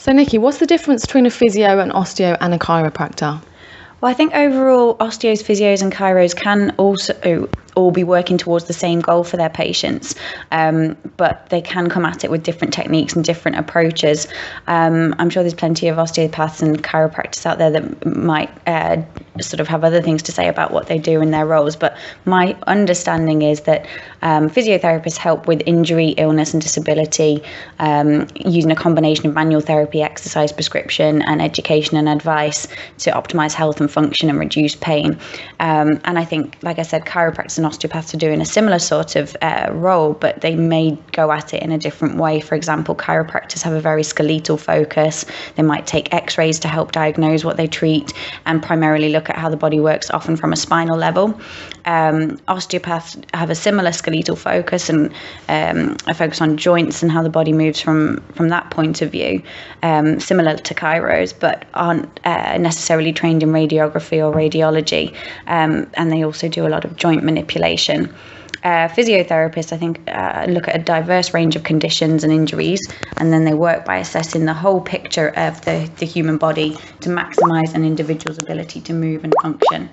So Nikki, what's the difference between a physio, an osteo and a chiropractor? Well, I think overall, osteos, physios and chiros can also all be working towards the same goal for their patients, but they can come at it with different techniques and different approaches. I'm sure there's plenty of osteopaths and chiropractors out there that might sort of have other things to say about what they do in their roles, but my understanding is that physiotherapists help with injury, illness and disability using a combination of manual therapy, exercise prescription and education and advice to optimize health and function and reduce pain. And I think, like I said, chiropractors and osteopaths are doing a similar sort of role, but they may go at it in a different way. For example, chiropractors have a very skeletal focus. They might take x-rays to help diagnose what they treat and primarily look at how the body works, often from a spinal level. Osteopaths have a similar skeletal focus and a focus on joints and how the body moves from that point of view, similar to chiros, but aren't necessarily trained in radiography or radiology, and they also do a lot of joint manipulation. Physiotherapists, I think, look at a diverse range of conditions and injuries, and then they work by assessing the whole picture of the human body to maximise an individual's ability to move and function.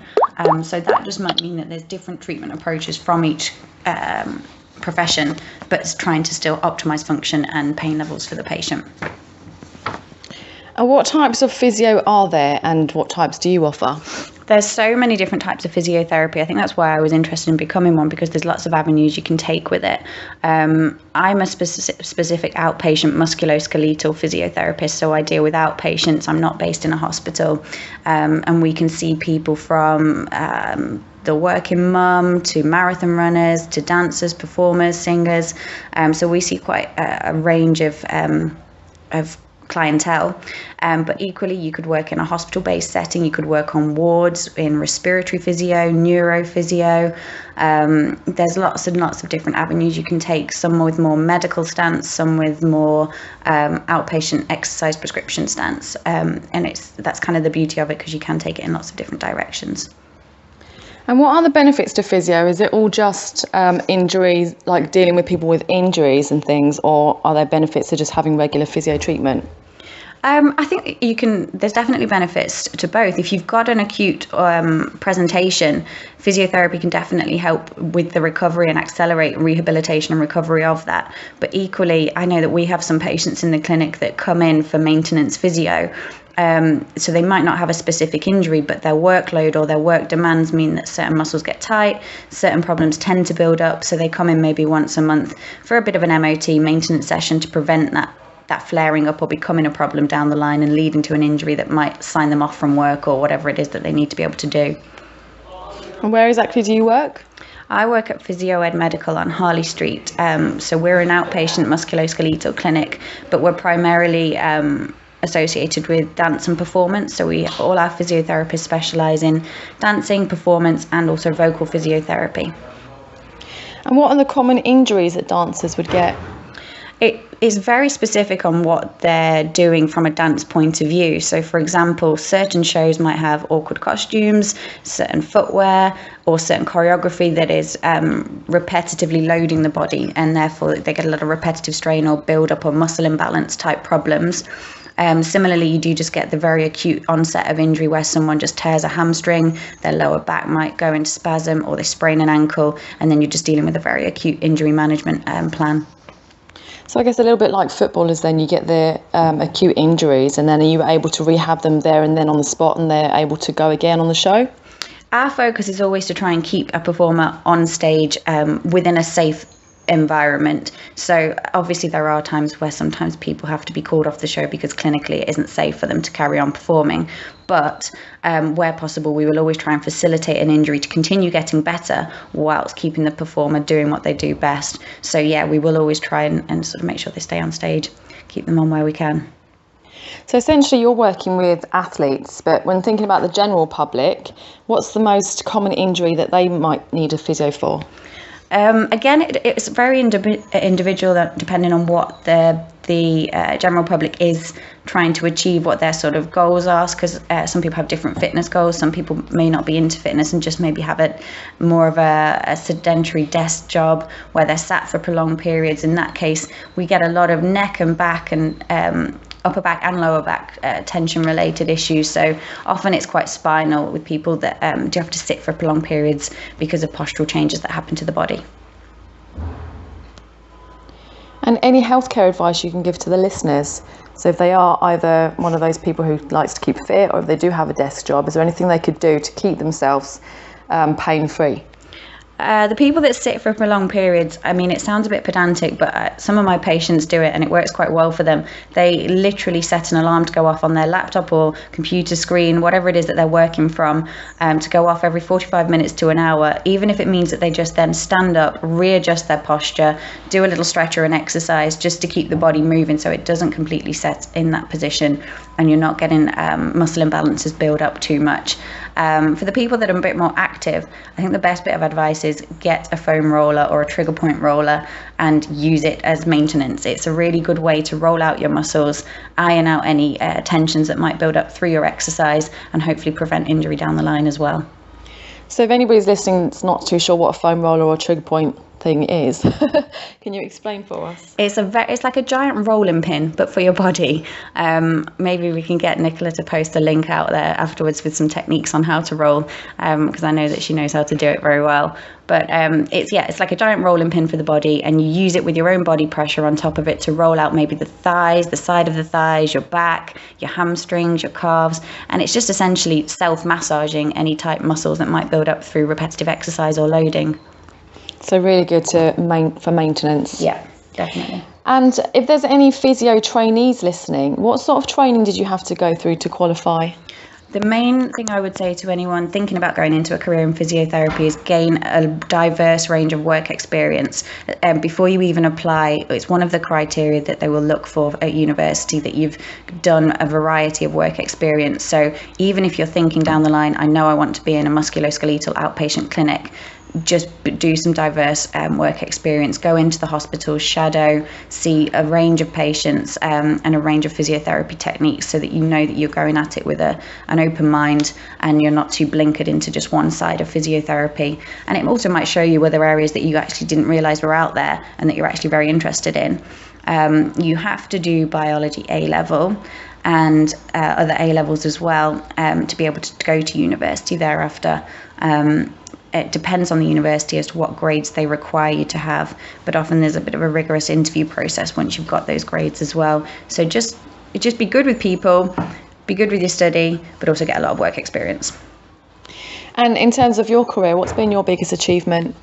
So that just might mean that there's different treatment approaches from each profession, but it's trying to still optimise function and pain levels for the patient. And what types of physio are there, and what types do you offer? There's so many different types of physiotherapy. I think that's why I was interested in becoming one, because there's lots of avenues you can take with it. I'm a specific outpatient musculoskeletal physiotherapist, so I deal with outpatients. I'm not based in a hospital, and we can see people from the working mum to marathon runners to dancers, performers, singers. So we see quite a range of clientele, but equally you could work in a hospital-based setting. You could work on wards in respiratory physio, neurophysio. There's lots and lots of different avenues you can take, some with more medical stance, some with more outpatient exercise prescription stance, and that's kind of the beauty of it, because you can take it in lots of different directions. And what are the benefits to physio? Is it all just injuries, like dealing with people with injuries and things, or are there benefits to just having regular physio treatment? I think there's definitely benefits to both. If you've got an acute presentation, physiotherapy can definitely help with the recovery and accelerate rehabilitation and recovery of that. But equally, I know that we have some patients in the clinic that come in for maintenance physio. So they might not have a specific injury, but their workload or their work demands mean that certain muscles get tight, certain problems tend to build up. So they come in maybe once a month for a bit of an MOT maintenance session to prevent that flaring up or becoming a problem down the line and leading to an injury that might sign them off from work or whatever it is that they need to be able to do. And where exactly do you work? I work at Physio Ed Medical on Harley Street. So we're an outpatient musculoskeletal clinic, but we're primarily associated with dance and performance. So all our physiotherapists specialise in dancing, performance and also vocal physiotherapy. And what are the common injuries that dancers would get? It is very specific on what they're doing from a dance point of view. So, for example, certain shows might have awkward costumes, certain footwear, or certain choreography that is repetitively loading the body, and therefore they get a lot of repetitive strain or build up or muscle imbalance type problems. Similarly, you do just get the very acute onset of injury where someone just tears a hamstring, their lower back might go into spasm, or they sprain an ankle, and then you're just dealing with a very acute injury management plan. So I guess a little bit like footballers, then you get the acute injuries, and then are you able to rehab them there and then on the spot, and they're able to go again on the show? Our focus is always to try and keep a performer on stage within a safe environment. So obviously there are times where sometimes people have to be called off the show because clinically it isn't safe for them to carry on performing, but where possible we will always try and facilitate an injury to continue getting better whilst keeping the performer doing what they do best. So yeah, we will always try and sort of make sure they stay on stage, keep them on where we can. So essentially you're working with athletes, but when thinking about the general public, what's the most common injury that they might need a physio for? Again, it's very individual, depending on what the the general public is trying to achieve what their sort of goals are, because some people have different fitness goals. Some people may not be into fitness and just maybe have it more of a sedentary desk job where they're sat for prolonged periods. In that case, we get a lot of neck and back and upper back and lower back tension related issues. So often it's quite spinal with people that do have to sit for prolonged periods because of postural changes that happen to the body. And any healthcare advice you can give to the listeners? So if they are either one of those people who likes to keep fit, or if they do have a desk job, is there anything they could do to keep themselves pain-free? The people that sit for prolonged periods, I mean, it sounds a bit pedantic, but some of my patients do it and it works quite well for them. They literally set an alarm to go off on their laptop or computer screen, whatever it is that they're working from, to go off every 45 minutes to an hour, even if it means that they just then stand up, readjust their posture, do a little stretch or an exercise just to keep the body moving so it doesn't completely set in that position and you're not getting muscle imbalances build up too much. For the people that are a bit more active, I think the best bit of advice is get a foam roller or a trigger point roller and use it as maintenance. It's a really good way to roll out your muscles, iron out any tensions that might build up through your exercise, and hopefully prevent injury down the line as well. So if anybody's listening that's not too sure what a foam roller or a trigger point thing is, can you explain for us? It's like a giant rolling pin, but for your body. Maybe we can get Nicola to post a link out there afterwards with some techniques on how to roll, because I know that she knows how to do it very well. But it's like a giant rolling pin for the body, and you use it with your own body pressure on top of it to roll out maybe the thighs, the side of the thighs, your back, your hamstrings, your calves, and it's just essentially self-massaging any tight muscles that might build up through repetitive exercise or loading. So really good for maintenance. Yeah, definitely. And if there's any physio trainees listening, what sort of training did you have to go through to qualify? The main thing I would say to anyone thinking about going into a career in physiotherapy is gain a diverse range of work experience. Before you even apply, it's one of the criteria that they will look for at university, that you've done a variety of work experience. So even if you're thinking down the line, I know I want to be in a musculoskeletal outpatient clinic, just do some diverse work experience. Go into the hospital, shadow, see a range of patients and a range of physiotherapy techniques, so that you know that you're going at it with an open mind and you're not too blinkered into just one side of physiotherapy. And it also might show you other areas that you actually didn't realise were out there and that you're actually very interested in. You have to do biology A-level and other A-levels as well to be able to go to university thereafter. It depends on the university as to what grades they require you to have, but often there's a bit of a rigorous interview process once you've got those grades as well. So just be good with people, be good with your study, but also get a lot of work experience. And in terms of your career, what's been your biggest achievement?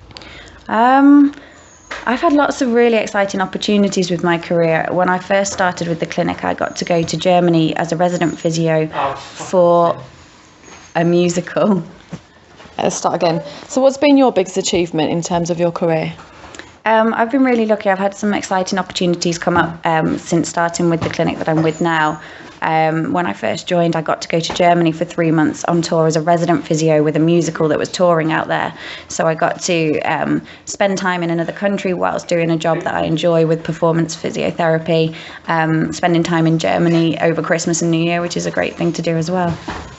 I've had lots of really exciting opportunities with my career. When I first started with the clinic, I got to go to Germany as a resident physio for a musical. Let's start again. So what's been your biggest achievement in terms of your career? I've been really lucky. I've had some exciting opportunities come up since starting with the clinic that I'm with now. When I first joined, I got to go to Germany for 3 months on tour as a resident physio with a musical that was touring out there. So I got to spend time in another country whilst doing a job that I enjoy with performance physiotherapy, spending time in Germany over Christmas and New Year, which is a great thing to do as well.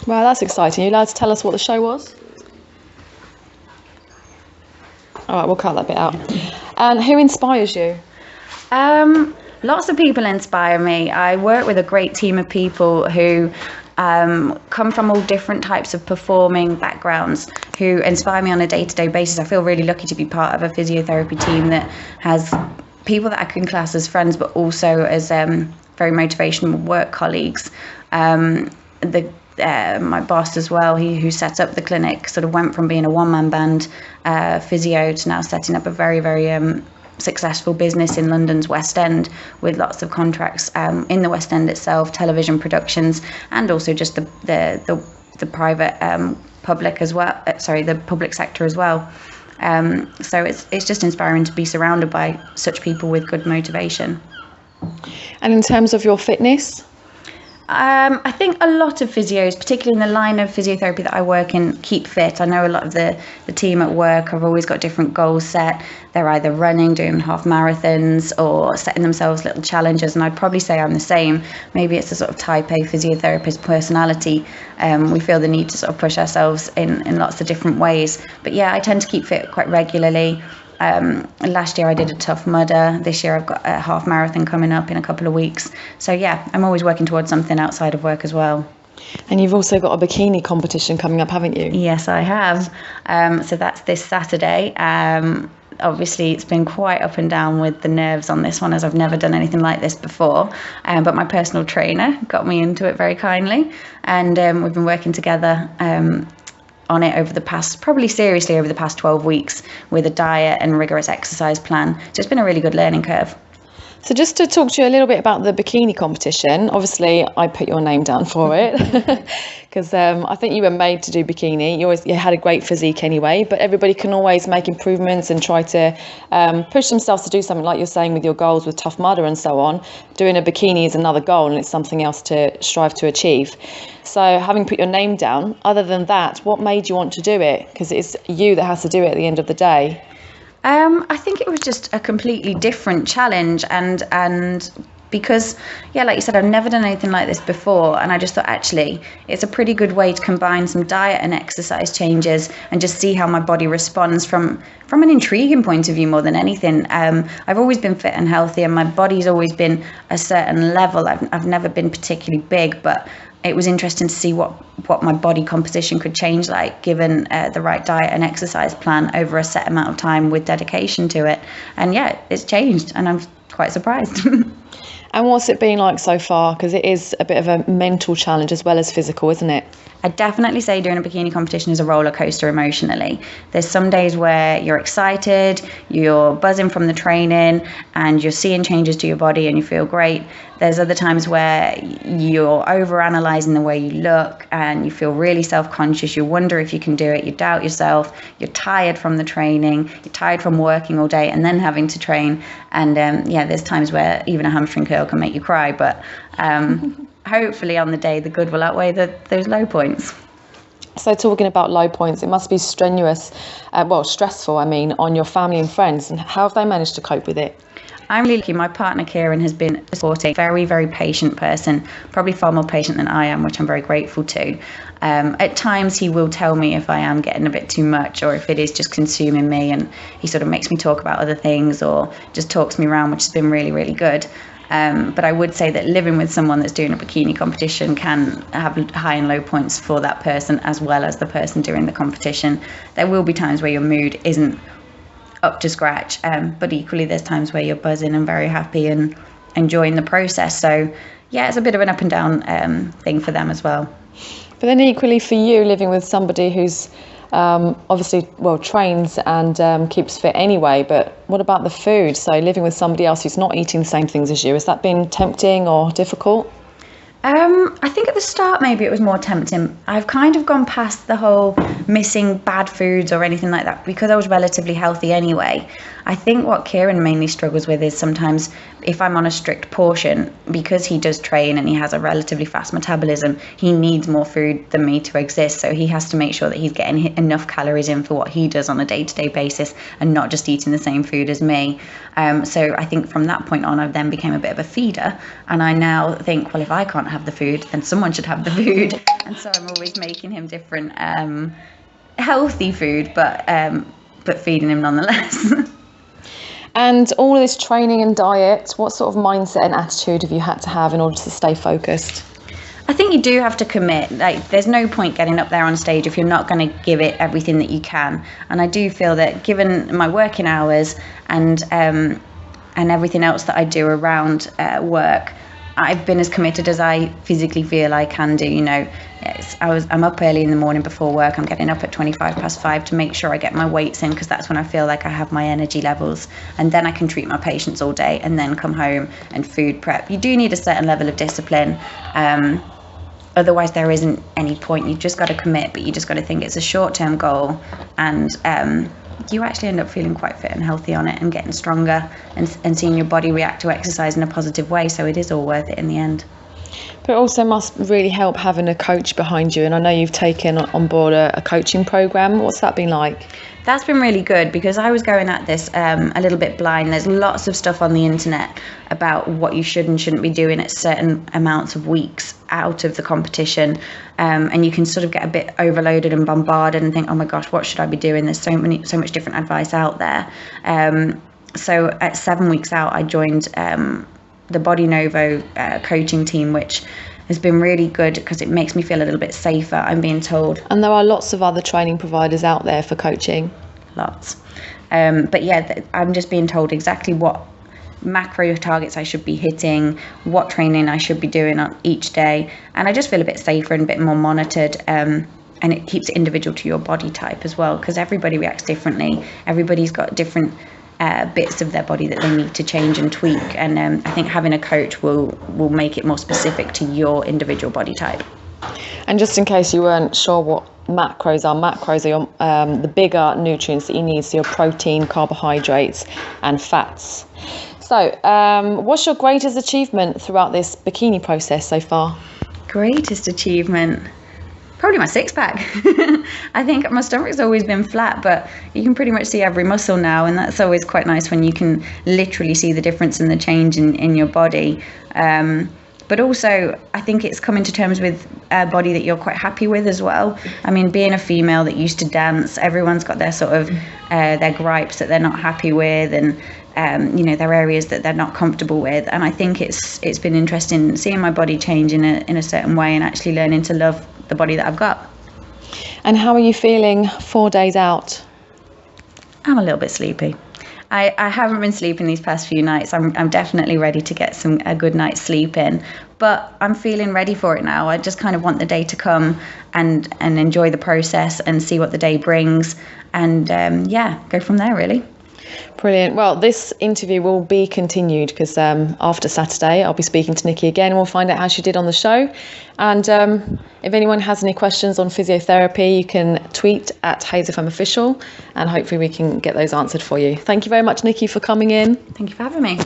Wow, that's exciting. Are you allowed to tell us what the show was? All right, we'll cut that bit out. And who inspires you? Lots of people inspire me. I work with a great team of people who come from all different types of performing backgrounds, who inspire me on a day-to-day basis. I feel really lucky to be part of a physiotherapy team that has people that I can class as friends, but also as very motivational work colleagues. My boss as well, who set up the clinic, sort of went from being a one-man band physio to now setting up a very, very successful business in London's West End with lots of contracts in the West End itself, television productions, and also just the private public as well. The public sector as well. So it's just inspiring to be surrounded by such people with good motivation. And in terms of your fitness? I think a lot of physios, particularly in the line of physiotherapy that I work in, keep fit. I know a lot of the team at work have always got different goals set. They're either running, doing half marathons, or setting themselves little challenges. And I'd probably say I'm the same. Maybe it's a sort of type A physiotherapist personality. We feel the need to sort of push ourselves in lots of different ways. But yeah, I tend to keep fit quite regularly. Last year I did a Tough Mudder. This year I've got a half marathon coming up in a couple of weeks. So yeah, I'm always working towards something outside of work as well. And you've also got a bikini competition coming up, haven't you? Yes, I have. So that's this Saturday. Obviously, it's been quite up and down with the nerves on this one, as I've never done anything like this before. But my personal trainer got me into it very kindly, and we've been working together on it over the past 12 weeks with a diet and rigorous exercise plan. So it's been a really good learning curve. So just to talk to you a little bit about the bikini competition, obviously I put your name down for it because I think you were made to do bikini. You had a great physique anyway, but everybody can always make improvements and try to push themselves to do something, like you're saying with your goals with Tough Mudder and so on. Doing a bikini is another goal, and it's something else to strive to achieve. So having put your name down, other than that, what made you want to do it? Because it's you that has to do it at the end of the day. I think it was just a completely different challenge, and because, yeah, like you said, I've never done anything like this before, and I just thought actually it's a pretty good way to combine some diet and exercise changes and just see how my body responds from an intriguing point of view more than anything. I've always been fit and healthy, and my body's always been a certain level. I've never been particularly big, but it was interesting to see what my body composition could change like given the right diet and exercise plan over a set amount of time with dedication to it. And yeah, it's changed, and I'm quite surprised. And what's it been like so far? Because it is a bit of a mental challenge as well as physical, isn't it? I'd definitely say doing a bikini competition is a roller coaster emotionally. There's some days where you're excited, you're buzzing from the training, and you're seeing changes to your body and you feel great. There's other times where you're over-analysing the way you look and you feel really self-conscious. You wonder if you can do it. You doubt yourself. You're tired from the training. You're tired from working all day and then having to train. And yeah, there's times where even a hamstring curl can make you cry. But hopefully on the day, the good will outweigh those low points. So talking about low points, it must be strenuous, stressful, on your family and friends. And how have they managed to cope with it? I'm really lucky. My partner Kieran has been a supporting, very, very patient person, probably far more patient than I am, which I'm very grateful to. At times he will tell me if I am getting a bit too much or if it is just consuming me, and he sort of makes me talk about other things or just talks me around, which has been really, really good. But I would say that living with someone that's doing a bikini competition can have high and low points for that person as well as the person doing the competition. There will be times where your mood isn't up to scratch, but equally there's times where you're buzzing and very happy and enjoying the process. So yeah, it's a bit of an up and down thing for them as well. But then equally for you, living with somebody who's obviously trains and keeps fit anyway, but what about the food? So living with somebody else who's not eating the same things as you, has that been tempting or difficult? I think at the start maybe it was more tempting. I've kind of gone past the whole missing bad foods or anything like that because I was relatively healthy anyway. I think what Kieran mainly struggles with is sometimes if I'm on a strict portion, because he does train and he has a relatively fast metabolism, he needs more food than me to exist. So he has to make sure that he's getting enough calories in for what he does on a day-to-day basis and not just eating the same food as me. So I think from that point on, I then became a bit of a feeder. And I now think, well, if I can't have the food, then someone should have the food. And so I'm always making him different healthy food, but feeding him nonetheless. And all of this training and diet, what sort of mindset and attitude have you had to have in order to stay focused? I think you do have to commit. Like, there's no point getting up there on stage if you're not going to give it everything that you can. And I do feel that given my working hours and everything else that I do around work, I've been as committed as I physically feel I can do. You know, I'm up early in the morning before work. I'm getting up at 5:25 to make sure I get my weights in, because that's when I feel like I have my energy levels, and then I can treat my patients all day and then come home and food prep. You do need a certain level of discipline. Otherwise there isn't any point. You've just got to commit, but you just got to think it's a short-term goal, and you actually end up feeling quite fit and healthy on it and getting stronger and seeing your body react to exercise in a positive way. So it is all worth it in the end. But it also must really help having a coach behind you. And I know you've taken on board a coaching program. What's that been like? That's been really good, because I was going at this a little bit blind. There's lots of stuff on the internet about what you should and shouldn't be doing at certain amounts of weeks out of the competition, and you can sort of get a bit overloaded and bombarded and think, oh my gosh, what should I be doing? There's so much different advice out there. So at 7 weeks out, I joined the Body Novo coaching team, which has been really good because it makes me feel a little bit safer, I'm being told. And there are lots of other training providers out there for coaching. Lots. But yeah, I'm just being told exactly what macro targets I should be hitting, what training I should be doing on each day. And I just feel a bit safer and a bit more monitored. And it keeps it individual to your body type as well, because everybody reacts differently. Everybody's got different bits of their body that they need to change and tweak, and I think having a coach will make it more specific to your individual body type. And just in case you weren't sure what macros are your, the bigger nutrients that you need, so your protein, carbohydrates and fats. So what's your greatest achievement throughout this bikini process so far? Greatest achievement? Probably my six-pack. I think my stomach's always been flat, but you can pretty much see every muscle now, and that's always quite nice when you can literally see the difference in the change in your body. But also, I think it's coming to terms with a body that you're quite happy with as well. I mean, being a female that used to dance, everyone's got their sort of their gripes that they're not happy with, and their areas that they're not comfortable with. And I think it's been interesting seeing my body change in a certain way, and actually learning to love the body that I've got. And how are you feeling 4 days out? I'm a little bit sleepy. I haven't been sleeping these past few nights. I'm definitely ready to get a good night's sleep in, but I'm feeling ready for it now. I just kind of want the day to come and enjoy the process and see what the day brings, and go from there really. Brilliant. Well, this interview will be continued because after Saturday I'll be speaking to Nikki again, and we'll find out how she did on the show. And if anyone has any questions on physiotherapy, you can tweet at HazelFemOfficial, and hopefully we can get those answered for you. Thank you very much, Nikki, for coming in. Thank you for having me.